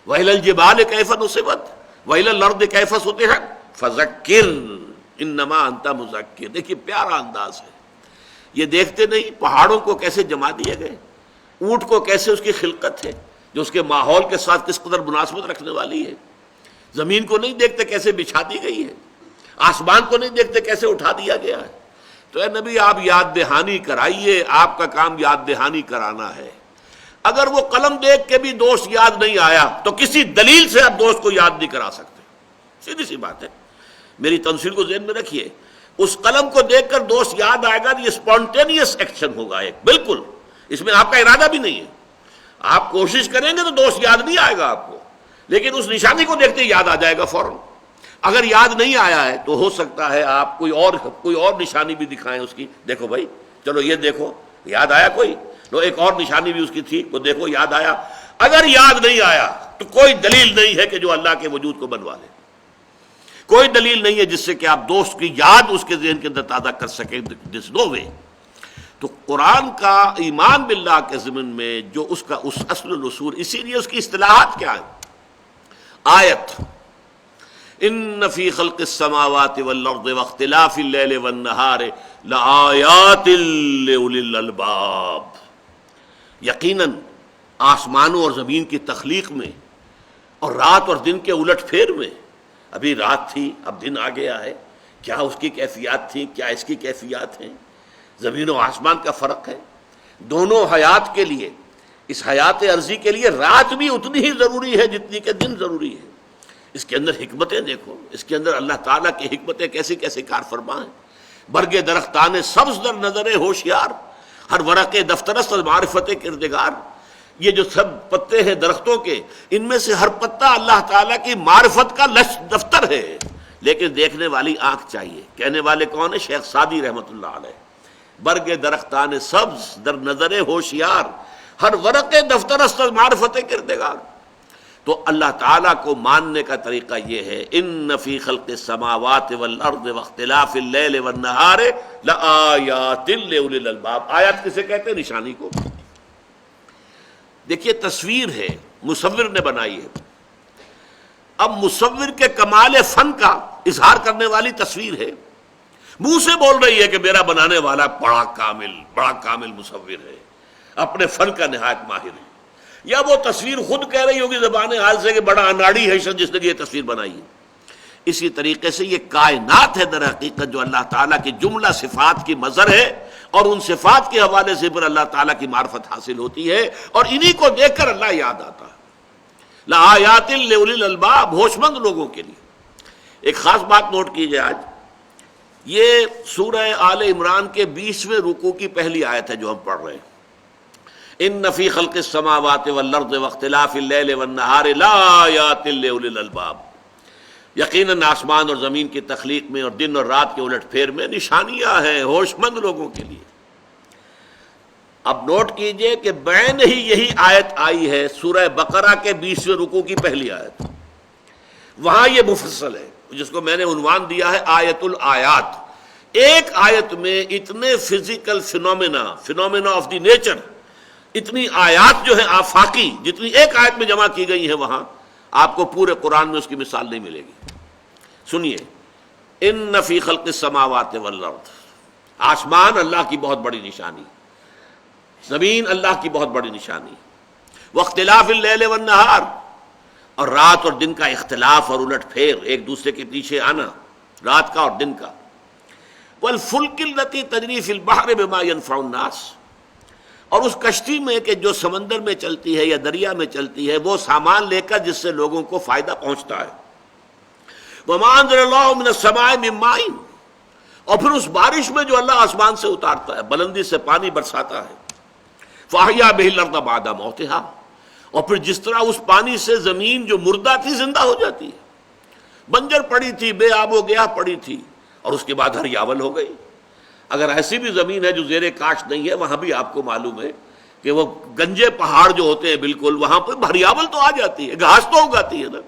والى الجبال كيف نصبت والى الارض كيف سطحت فذكر انما انت مذکر. دیکھیے پیارا انداز ہے. یہ دیکھتے نہیں پہاڑوں کو کیسے جما دیے گئے، اونٹ کو کیسے اس کی خلقت ہے جو اس کے ماحول کے ساتھ کس قدر مناسبت رکھنے والی ہے. زمین کو نہیں دیکھتے کیسے بچھا دی گئی ہے، آسمان کو نہیں دیکھتے کیسے اٹھا دیا گیا ہے. تو اے نبی آپ یاد دہانی کرائیے، آپ کا کام یاد دہانی کرانا ہے. اگر وہ قلم دیکھ کے بھی دوست یاد نہیں آیا تو کسی دلیل سے آپ دوست کو یاد نہیں کرا سکتے. سیدھی سی بات ہے. میری تمثیل کو ذہن میں رکھیے. اس قلم کو دیکھ کر دوست یاد آئے گا، یہ اسپونٹینیس ایکشن ہوگا ایک، بالکل اس میں آپ کا ارادہ بھی نہیں ہے، آپ کوشش کریں گے تو دوست یاد نہیں آئے گا آپ کو، لیکن اس نشانی کو دیکھتے ہی یاد آ جائے گا فوراً۔ اگر یاد نہیں آیا ہے تو ہو سکتا ہے آپ کوئی اور نشانی بھی دکھائیں اس کی، دیکھو بھائی چلو یہ دیکھو یاد آیا کوئی، تو ایک اور نشانی بھی اس کی تھی، وہ دیکھو یاد آیا۔ اگر یاد نہیں آیا تو کوئی دلیل نہیں ہے کہ جو اللہ کے وجود کو بنوا لے، کوئی دلیل نہیں ہے جس سے کہ آپ دوست کی یاد اس کے ذہن کے اندر تازہ کر سکیں، دس نو وے۔ تو قرآن کا ایمان باللہ کے ضمن میں جو اس کا اس اصل الاصول، اسی لیے اس کی اصطلاحات کیا ہے؟ آیت، ان فی خلق السماوات والارض واختلاف اللیل والنہار لآیات لأولی الالباب، یقیناً آسمانوں اور زمین کی تخلیق میں اور رات اور دن کے الٹ پھیر میں، ابھی رات تھی اب دن آ گیا ہے، کیا اس کی کیفیات تھی، کیا اس کی کیفیات ہیں؟ زمین و آسمان کا فرق ہے، دونوں حیات کے لیے، اس حیات عرضی کے لیے رات بھی اتنی ہی ضروری ہے جتنی کہ دن ضروری ہے۔ اس کے اندر حکمتیں دیکھو، اس کے اندر اللہ تعالیٰ کی حکمتیں کیسی کیسی کار فرما ہیں۔ برگ درختان سبز در نظر ہوشیار، ہر ورق دفترست معرفت کردگار، یہ جو سب پتے ہیں درختوں کے، ان میں سے ہر پتا اللہ تعالیٰ کی معرفت کا دفتر ہے، لیکن دیکھنے والی آنکھ چاہیے۔ کہنے والے کون ہیں؟ شیخ سعدی رحمۃ اللہ علیہ۔ برگ درختان سبز در نظر ہوشیار، ہر ورق دفترست معرفت کردگار۔ تو اللہ تعالیٰ کو ماننے کا طریقہ یہ ہے، ان فی خلق السماوات والارض واختلاف اللیل والنہار لآیات لأولی الالباب۔ آیات کسے کہتے ہیں؟ نشانی کو۔ دیکھیے تصویر ہے، مصور نے بنائی ہے، اب مصور کے کمال فن کا اظہار کرنے والی تصویر ہے، منہ سے بول رہی ہے کہ میرا بنانے والا بڑا کامل مصور ہے، اپنے فن کا نہایت ماہر ہے، یا وہ تصویر خود کہہ رہی ہوگی زبان حال سے کہ بڑا اناڑی ہے شخص جس نے یہ تصویر بنائی ہے۔ اسی طریقے سے یہ کائنات ہے در حقیقت جو اللہ تعالیٰ کی جملہ صفات کی مظہر ہے، اور ان صفات کے حوالے سے پھر اللہ تعالیٰ کی معرفت حاصل ہوتی ہے، اور انہی کو دیکھ کر اللہ یاد آتا ہے۔ لآیات لأولی الالباب، ہوش مند لوگوں کے لیے۔ ایک خاص بات نوٹ کیجئے، آج یہ سورہ آل عمران کے 20ویں رکوع کی پہلی آیت ہے جو ہم پڑھ رہے ہیں، ان فی خلق السماوات والارض واختلاف اللیل والنہار لآیات لأولی الالباب، یقیناً آسمان اور زمین کی تخلیق میں اور دن اور رات کے الٹ پھیر میں نشانیاں ہیں ہوش مند لوگوں کے لیے۔ اب نوٹ کیجئے کہ بین ہی یہی آیت آئی ہے سورہ بقرہ کے 20ویں رکوع کی پہلی آیت، وہاں یہ مفصل ہے جس کو میں نے عنوان دیا ہے آیت الآیات۔ ایک آیت میں اتنے physical phenomena of the nature, اتنی آیات جو ہیں آفاقی، جتنی ایک آیت میں جمع کی گئی ہیں وہاں آپ کو پورے قرآن میں اس کی مثال نہیں ملے گی۔ سنیے، ان فی خلق السماوات والارض، آسمان اللہ کی بہت بڑی نشانی، زمین اللہ کی بہت بڑی نشانی، واختلاف اللیل والنہار، اور رات اور دن کا اختلاف اور الٹ پھیر، ایک دوسرے کے پیچھے آنا رات کا اور دن کا، والفلک التی تجری فی البحر بما ینفع الناس، اور اس کشتی میں کہ جو سمندر میں چلتی ہے یا دریا میں چلتی ہے وہ سامان لے کر جس سے لوگوں کو فائدہ پہنچتا ہے، وما انزل اللہ من السماء من ماء، اور پھر اس بارش میں جو اللہ آسمان سے اتارتا ہے، بلندی سے پانی برساتا ہے، فاحیا بہ الارض بعد موتہا، اور پھر جس طرح اس پانی سے زمین جو مردہ تھی زندہ ہو جاتی ہے، بنجر پڑی تھی، بے آب و گیاہ پڑی تھی، اور اس کے بعد ہریاول ہو گئی۔ اگر ایسی بھی زمین ہے جو زیر کاشت نہیں ہے، وہاں بھی آپ کو معلوم ہے کہ وہ گنجے پہاڑ جو ہوتے ہیں بالکل، وہاں پہ ہریاول تو آ جاتی ہے، گھاس تو اگاتی ہے نا،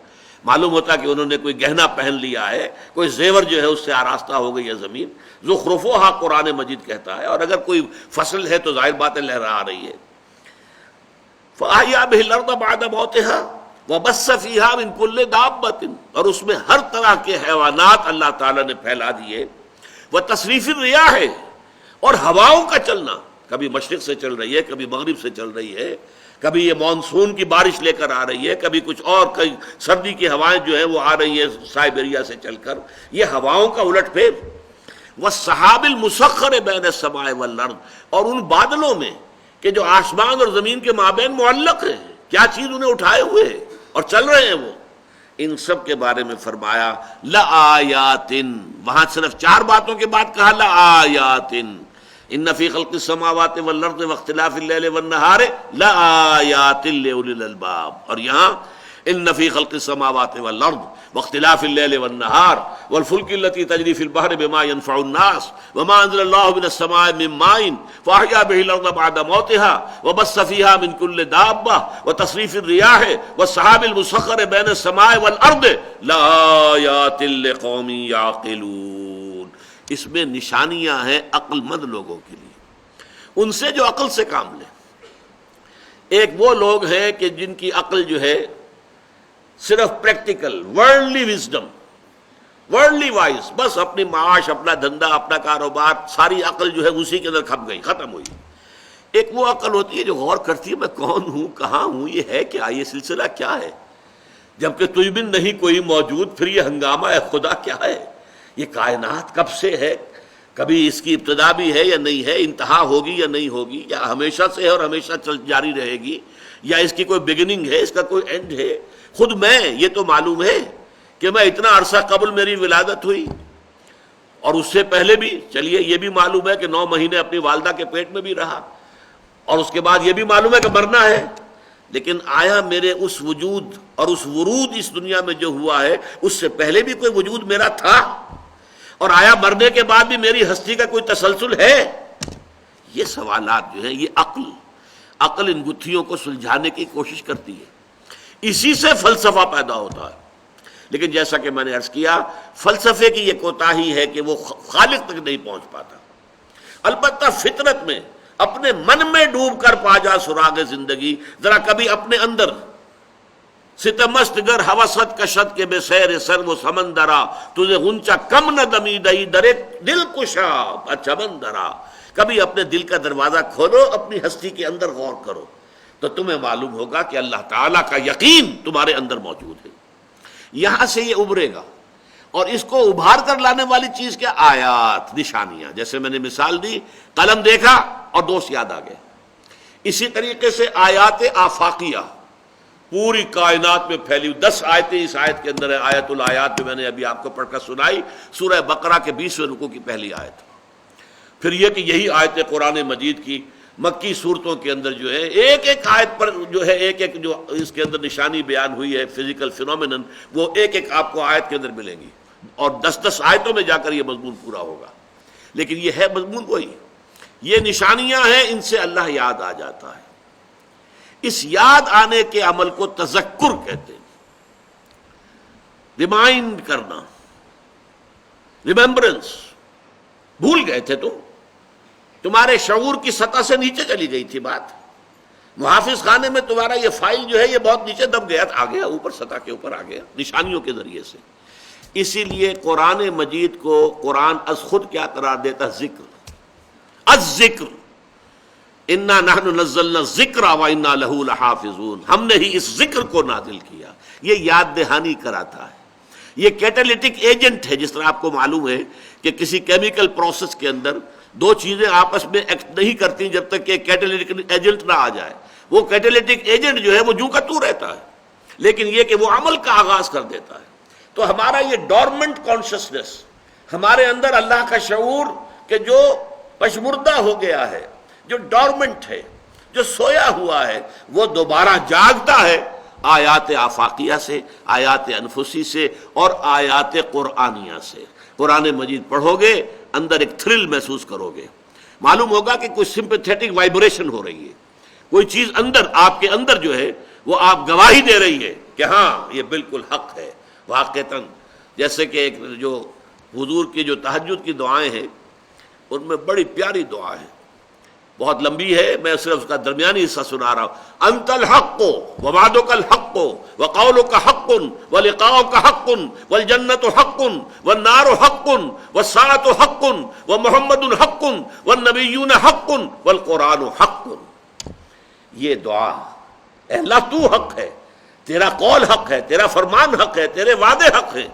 معلوم ہوتا کہ انہوں نے کوئی گہنا پہن لیا ہے، کوئی زیور جو ہے اس سے آراستہ ہو گئی ہے زمین، زخرفوہا قرآن مجید کہتا ہے، اور اگر کوئی فصل ہے تو ظاہر بات ہے لہرا آ رہی ہے۔ فَأَحْيَا بِهِ الْأَرْضَ بَعْدَ مَوْتِهَا وَبَثَّ فِيهَا مِن كُلِّ دَابَّةٍ، اور اس میں ہر طرح کے حیوانات اللہ تعالیٰ نے پھیلا دیے، وَتَصْرِيفِ الرِّيَاحِ، اور ہواؤں کا چلنا، کبھی مشرق سے چل رہی ہے، کبھی مغرب سے چل رہی ہے، کبھی یہ مانسون کی بارش لے کر آ رہی ہے، کبھی کچھ اور، کئی سردی کی ہوائیں جو ہیں وہ آ رہی ہیں سائبیریا سے چل کر، یہ ہواؤں کا الٹ پھیر، وَالسَّحَابِ الْمُسَخَّرِ بَيْنَ السَّمَاءِ وَالْأَرْضِ، اور ان بادلوں میں کہ جو آسمان اور زمین کے مابین معلق ہیں، کیا چیز انہیں اٹھائے ہوئے ہیں اور چل رہے ہیں وہ، ان سب کے بارے میں فرمایا لآیات، وہاں صرف 4 باتوں کے بعد کہا لآیات، ان فی خلق السماوات والارض واختلاف اللیل والنہار لآیات لأولی الالباب، اور یہاں ان فی خلق السماوات والارض واختلاف اللیل والنہار والفلک التي تجری فی البحر بما ينفع الناس وما انزل الله من السماء من ماء فاحیا به الارض بعد موتها وبث فيها من كل دابة وتصريف الرياح والسحاب المسخر بين السماء والارض لآیات لقوم یعقلون، اس میں نشانیاں ہیں عقل مند لوگوں کے لیے، ان سے جو عقل سے کام لے۔ ایک وہ لوگ ہیں کہ جن کی عقل جو ہے صرف practical worldly wisdom, worldly wise, بس اپنی معاش، اپنا دھندا، اپنا کاروبار، ساری عقل جو ہے اسی کے اندر کھپ گئی، ختم ہوئی۔ ایک وہ عقل ہوتی ہے جو غور کرتی ہے میں کون ہوں، کہاں ہوں، یہ ہے کیا، یہ سلسلہ کیا ہے، جبکہ تجھ بن نہیں کوئی موجود، پھر یہ ہنگامہ ہے خدا کیا ہے، یہ کائنات کب سے ہے، کبھی اس کی ابتدا بھی ہے یا نہیں ہے، انتہا ہوگی یا نہیں ہوگی، یا ہمیشہ سے ہے اور ہمیشہ جاری رہے گی، یا اس کی کوئی بگننگ ہے، اس کا کوئی اینڈ ہے۔ خود میں یہ تو معلوم ہے کہ میں اتنا عرصہ قبل میری ولادت ہوئی، اور اس سے پہلے بھی چلیے یہ بھی معلوم ہے کہ 9 مہینے اپنی والدہ کے پیٹ میں بھی رہا، اور اس کے بعد یہ بھی معلوم ہے کہ مرنا ہے، لیکن آیا میرے اس وجود اور اس ورود اس دنیا میں جو ہوا ہے اس سے پہلے بھی کوئی وجود میرا تھا، اور آیا مرنے کے بعد بھی میری ہستی کا کوئی تسلسل ہے؟ یہ سوالات جو ہیں، یہ عقل ان گتھیوں کو سلجھانے کی کوشش کرتی ہے، اسی سے فلسفہ پیدا ہوتا ہے۔ لیکن جیسا کہ میں نے عرض کیا، فلسفے کی یہ کوتاہی ہے کہ وہ خالق تک نہیں پہنچ پاتا۔ البتہ فطرت میں اپنے من میں ڈوب کر پا جا سراغ زندگی، ذرا کبھی اپنے اندر ستمست گر حوست کشت کے بے سیر سر و سمندرا تجھے غنچہ کم نہ دمی دئی درے دل کشا چمندرا، کبھی اپنے دل کا دروازہ کھولو، اپنی ہستی کے اندر غور کرو، تو تمہیں معلوم ہوگا کہ اللہ تعالیٰ کا یقین تمہارے اندر موجود ہے۔ یہاں سے یہ ابھرے گا، اور اس کو ابھار کر لانے والی چیز کیا؟ آیات، نشانیاں، جیسے میں نے مثال دی، قلم دیکھا اور دوست یاد آ گئے۔ اسی طریقے سے آیات آفاقیہ پوری کائنات میں پھیلی ہوئی، 10 آیتیں اس آیت کے اندر ہے، آیت الآیات جو میں نے ابھی آپ کو پڑھ کر سنائی، سورہ بقرہ کے 20ویں رکوع کی پہلی آیت۔ پھر یہ کہ یہی آیت قرآن مجید کی مکی صورتوں کے اندر جو ہے ایک ایک آیت پر جو ہے ایک ایک جو اس کے اندر نشانی بیان ہوئی ہے، فزیکل فینومینن، وہ ایک ایک آپ کو آیت کے اندر ملیں گی، اور 10 آیتوں میں جا کر یہ مضمون پورا ہوگا۔ لیکن یہ ہے مضمون وہی، یہ نشانیاں ہیں، ان سے اللہ یاد آ جاتا ہے۔ اس یاد آنے کے عمل کو تذکر کہتے ہیں، ریمائنڈ کرنا، ریممبرنس۔ بھول گئے تھے تمہارے شعور کی سطح سے نیچے چلی گئی تھی بات، محافظ خانے میں تمہارا یہ فائل جو ہے یہ بہت نیچے دب گیا، آ گیا اوپر، سطح کے اوپر آ گیا نشانیوں کے ذریعے سے۔ اسی لیے قرآن مجید کو قرآن از خود کیا قرار دیتا؟ ذکر، از ذکر، انا نحن نزلنا الذکر وانا لہ لحافظون، ہم نے ہی اس ذکر کو نازل کیا۔ یہ یاد دہانی کراتا ہے، یہ کیٹالیٹک ایجنٹ ہے۔ جس طرح آپ کو معلوم ہے کہ کسی کیمیکل پروسیس کے اندر 2 چیزیں آپس میں ایکٹ نہیں کرتی جب تک کہ کیٹالیٹک ایجنٹ نہ آ جائے، وہ کیٹالیٹک ایجنٹ جو ہے وہ جوں کا تو رہتا ہے، لیکن یہ کہ وہ عمل کا آغاز کر دیتا ہے۔ تو ہمارا یہ ڈورمنٹ کانشسنس، ہمارے اندر اللہ کا شعور کہ جو پشمردہ ہو گیا ہے، جو ڈورمنٹ ہے، جو سویا ہوا ہے، وہ دوبارہ جاگتا ہے آیات آفاقیہ سے، آیات انفسی سے، اور آیات قرآنیہ سے۔ قرآن مجید پڑھو گے، اندر ایک تھرل محسوس کرو گے، معلوم ہوگا کہ کوئی سمپیتھیٹک وائبریشن ہو رہی ہے، کوئی چیز اندر آپ کے اندر جو ہے وہ آپ گواہی دے رہی ہے کہ ہاں یہ بالکل حق ہے واقعتاً۔ جیسے کہ ایک جو حضور کی جو تہجد کی دعائیں ہیں، ان میں بڑی پیاری دعا ہے، بہت لمبی ہے، میں صرف اس کا درمیانی حصہ سنا رہا ہوں۔ انت الحق ووعدک الحق وقولک حق ولقاؤک حق والجنۃ حق والنار حق والساعۃ حق ومحمد حق والنبیون حق والقرآن حق۔ یہ دعا، اے اللہ تو حق ہے، تیرا قول حق ہے، تیرا فرمان حق ہے، تیرے وعدے حق ہیں،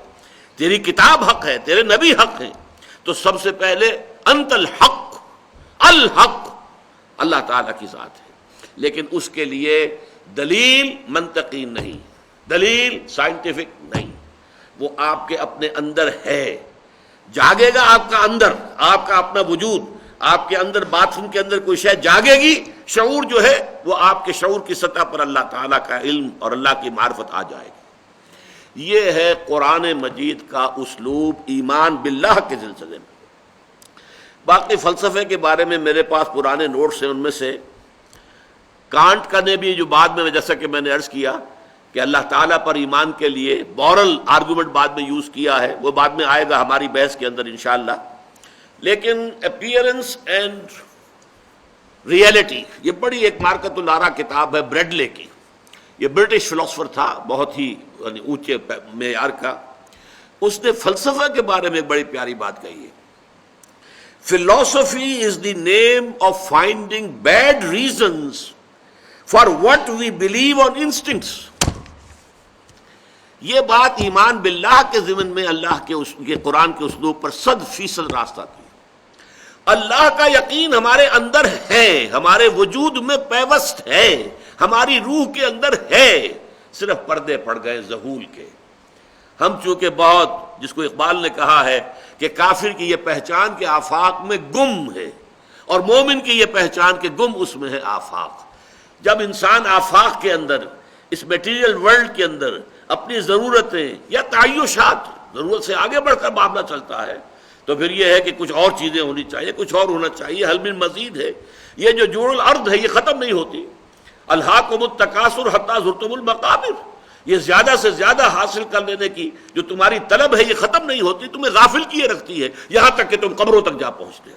تیری کتاب حق ہے، تیرے نبی حق ہیں۔ تو سب سے پہلے انت الحق، الحق اللہ تعالیٰ کی ذات ہے، لیکن اس کے لیے دلیل منطقی نہیں، دلیل سائنٹیفک نہیں، وہ آپ کے اپنے اندر ہے، جاگے گا آپ کا اندر، آپ کا اپنا وجود، آپ کے اندر باتھ روم کے اندر کوئی شے جاگے گی، شعور جو ہے وہ آپ کے شعور کی سطح پر اللہ تعالیٰ کا علم اور اللہ کی معرفت آ جائے گی۔ یہ ہے قرآن مجید کا اسلوب ایمان باللہ کے سلسلے میں۔ باقی فلسفے کے بارے میں میرے پاس پرانے نوٹس ہیں، ان میں سے کانٹ کا نے بھی جو بعد میں جیسا کہ میں نے عرض کیا کہ اللہ تعالیٰ پر ایمان کے لیے مورل آرگومنٹ بعد میں یوز کیا ہے، وہ بعد میں آئے گا ہماری بحث کے اندر انشاءاللہ۔ لیکن اپیئرنس اینڈ ریئلٹی، یہ بڑی ایک مارکت الارا کتاب ہے بریڈلے کی، یہ برٹش فلاسفر تھا، بہت ہی اونچے معیار کا۔ اس نے فلسفہ کے بارے میں ایک بڑی پیاری بات کہی ہے، philosophy is the name of finding bad reasons for what we believe on instincts۔ یہ بات ایمان باللہ کے ضمن میں اللہ کے قرآن کے اسلوب پر 100% راستہ تھی۔ اللہ کا یقین ہمارے اندر ہے، ہمارے وجود میں پیوست ہے، ہماری روح کے اندر ہے، صرف پردے پڑ گئے ظہول کے۔ ہم چونکہ بہت، جس کو اقبال نے کہا ہے کہ کافر کی یہ پہچان کے آفاق میں گم ہے، اور مومن کی یہ پہچان کے گم اس میں ہے آفاق۔ جب انسان آفاق کے اندر، اس میٹیریل ورلڈ کے اندر اپنی ضرورتیں یا تعیشات، ضرورت سے آگے بڑھ کر معاملہ چلتا ہے، تو پھر یہ ہے کہ کچھ اور چیزیں ہونی چاہیے، کچھ اور ہونا چاہیے، حل من مزید ہے۔ یہ جو جوڑ الارض ہے یہ ختم نہیں ہوتی، الہاکم التکاثر حتی زرتم المقابر، یہ زیادہ سے زیادہ حاصل کر لینے کی جو تمہاری طلب ہے یہ ختم نہیں ہوتی، تمہیں غافل کیے رکھتی ہے یہاں تک کہ تم قبروں تک جا پہنچتے ہو۔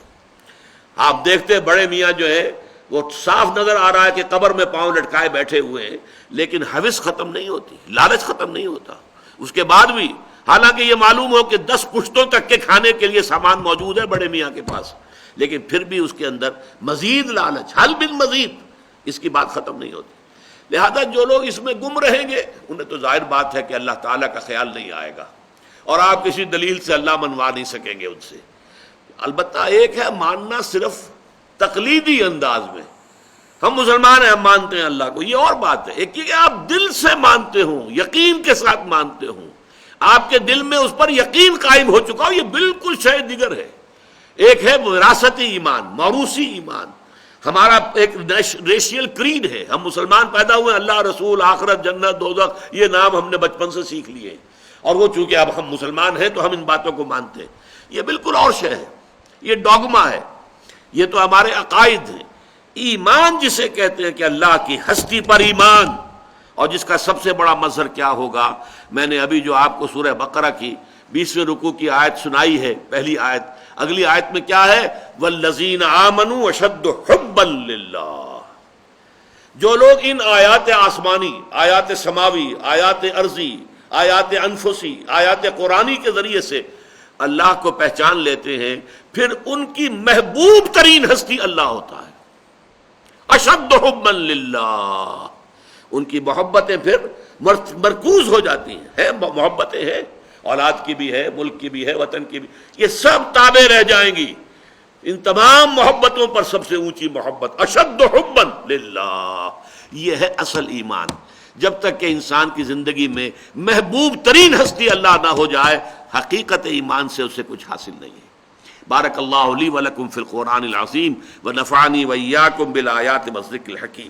آپ دیکھتے بڑے میاں جو ہے وہ صاف نظر آ رہا ہے کہ قبر میں پاؤں لٹکائے بیٹھے ہوئے ہیں، لیکن ہوس ختم نہیں ہوتی، لالچ ختم نہیں ہوتا۔ اس کے بعد بھی حالانکہ یہ معلوم ہو کہ 10 پشتوں تک کے کھانے کے لیے سامان موجود ہے بڑے میاں کے پاس، لیکن پھر بھی اس کے اندر مزید لالچ، حل بن مزید، اس کی بات ختم نہیں ہوتی۔ لہذا جو لوگ اس میں گم رہیں گے انہیں تو ظاہر بات ہے کہ اللہ تعالیٰ کا خیال نہیں آئے گا، اور آپ کسی دلیل سے اللہ منوا نہیں سکیں گے ان سے۔ البتہ ایک ہے ماننا صرف تقلیدی انداز میں، ہم مسلمان ہیں ہم مانتے ہیں اللہ کو، یہ اور بات ہے۔ ایک یہ کہ آپ دل سے مانتے ہوں، یقین کے ساتھ مانتے ہوں، آپ کے دل میں اس پر یقین قائم ہو چکا ہو، یہ بالکل شے دیگر ہے۔ ایک ہے وراثتی ایمان، موروثی ایمان، ہمارا ایک ریشیل کریڈ ہے، ہم مسلمان پیدا ہوئے، اللہ، رسول، آخرت، جنت، دوزخ، یہ نام ہم نے بچپن سے سیکھ لیے، اور وہ چونکہ اب ہم مسلمان ہیں تو ہم ان باتوں کو مانتے ہیں۔ یہ بالکل اور شے ہے، یہ ڈوگما ہے، یہ تو ہمارے عقائد ہیں۔ ایمان جسے کہتے ہیں کہ اللہ کی ہستی پر ایمان، اور جس کا سب سے بڑا مظہر کیا ہوگا، میں نے ابھی جو آپ کو سورہ بقرہ کی 20ویں رکوع کی آیت سنائی ہے، پہلی آیت، اگلی آیت میں کیا ہے؟ وَالَّذِينَ آمَنُوا أَشَدُّ حُبًّا لِلَّهِ۔ جو لوگ ان آیات آسمانی، آیات سماوی، آیات ارضی، آیات انفسی، آیات قرآنی کے ذریعے سے اللہ کو پہچان لیتے ہیں، پھر ان کی محبوب ترین ہستی اللہ ہوتا ہے۔ اشد حبا للہ، ان کی محبتیں پھر مرکوز ہو جاتی ہیں، محبتیں ہیں، اولاد کی بھی ہے، ملک کی بھی ہے، وطن کی بھی، یہ سب تابع رہ جائیں گی۔ ان تمام محبتوں پر سب سے اونچی محبت اشد حبا للہ، یہ ہے اصل ایمان۔ جب تک کہ انسان کی زندگی میں محبوب ترین ہستی اللہ نہ ہو جائے، حقیقت ایمان سے اسے کچھ حاصل نہیں ہے۔ بارک اللہ لی ولکم فی القرآن العظیم ونفعنی وإیاکم بالآیات والذکر الحکیم۔